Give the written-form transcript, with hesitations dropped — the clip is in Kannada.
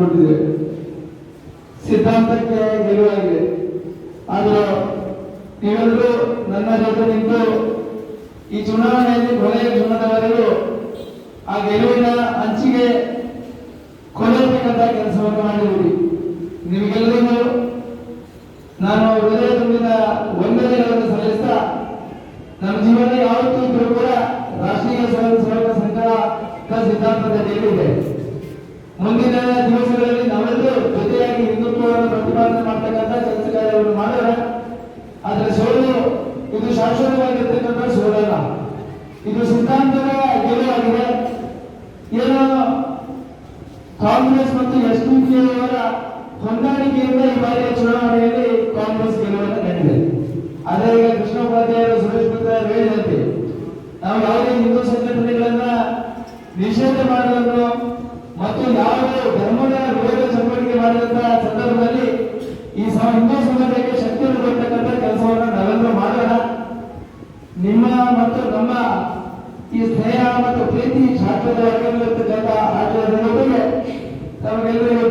ಸಾಧಿಸಿಕೊಟ್ಟಿದೆ. ಸಿದ್ಧಾಂತಕ್ಕೆ ಗೆಲುವಾಗಿದೆ. ಆದರೂ ನೀವೆಲ್ಲರೂ ನನ್ನ ಜೊತೆ ನಿಂತು ಈ ಚುನಾವಣೆಯಲ್ಲಿ ಕೊನೆಯ ಕ್ಷಣದವರೆಗೂ ಆ ಗೆಲುವಿನ ಅಂಚಿಗೆ ಕೊನೆಯತಕ್ಕಂಥ ಕೆಲಸವನ್ನು ಮಾಡಿರುವುದು ನಿಮಗೆಲ್ಲರಿಗೂ ನಾನು ಹೃದಯ ತುಂಬಿದ ವಂದನೆಗಳನ್ನು ಸಲ್ಲಿಸ್ತಾ, ನಮ್ಮ ಜೀವನ ಯಾವತ್ತೂ ಇದ್ರೂ ಕೂಡ ರಾಷ್ಟ್ರೀಯ ಸ್ವಯಂ ಸೇವಕ ಸಂಘದ ಸಿದ್ಧಾಂತದ ಗೆಲುವಿದೆ. ಮುಂದಿನ ದಿವಸಗಳಲ್ಲಿ ನಾವೆಲ್ಲರೂ ಜೊತೆಯಾಗಿ ಹಿಂದುತ್ವವನ್ನು ಪ್ರತಿಪಾದನೆ ಮಾಡ್ತಕ್ಕಂಥ ಕೆಲಸ ಕಾರ್ಯವನ್ನು ಮಾಡೋಣ. ಆದರೆ ಸೋಲು ಇದು ಶಾಶ್ವತವಾಗಿರ್ತಕ್ಕಂಥ ಸೋಲಲ್ಲ, ಇದು ಸಿದ್ಧಾಂತದ ಗೆಲುವಾಗಿದೆ. ಏನೋ ಕಾಂಗ್ರೆಸ್ ಮತ್ತು ಎಸ್ಡಿಪಿ ಅವರ ಹೊಂದಾಣಿಕೆಯಿಂದ ಈ ಬಾರಿಯ ಚುನಾವಣೆಯಲ್ಲಿ ಕಾಂಗ್ರೆಸ್ ಗೆಲುವನ್ನು ಕಂಡಿದೆ. ಅದೇ ಈಗ ಕೃಷ್ಣ ಉಪಾಧ್ಯಾಯರು, ಸುರೇಶ್ ಪುತ್ರ ಹೇಳಿದಂತೆ ನಾವು ಯಾವುದೇ ಹಿಂದೂ ಸಂಘಟನೆಗಳನ್ನ ನಿಷೇಧ ಮಾಡುವುದನ್ನು ಮತ್ತು ಯಾವುದೇ ಧರ್ಮದ ವಿರೋಧ ಚಟುವಟಿಕೆ ಮಾಡಿದಂತಹ ಸಂದರ್ಭದಲ್ಲಿ ಈ ಹಿಂದೂ ಸಮಾಜಕ್ಕೆ ಶಕ್ತಿಯನ್ನು ಕೊಡ್ತಕ್ಕಂಥ ಕೆಲಸವನ್ನು ನಾವೆಲ್ಲರೂ ಮಾಡೋಣ. ನಿಮ್ಮ ಮತ್ತು ನಮ್ಮ ಈ ಸ್ನೇಹ ಮತ್ತು ಪ್ರೀತಿ ಶಾಶ್ವತವಾಗಿರತಕ್ಕಂಥ ಆಚರಣೆಗಳಿಗೆ ತಮಗೆಲ್ಲರಿಗೂ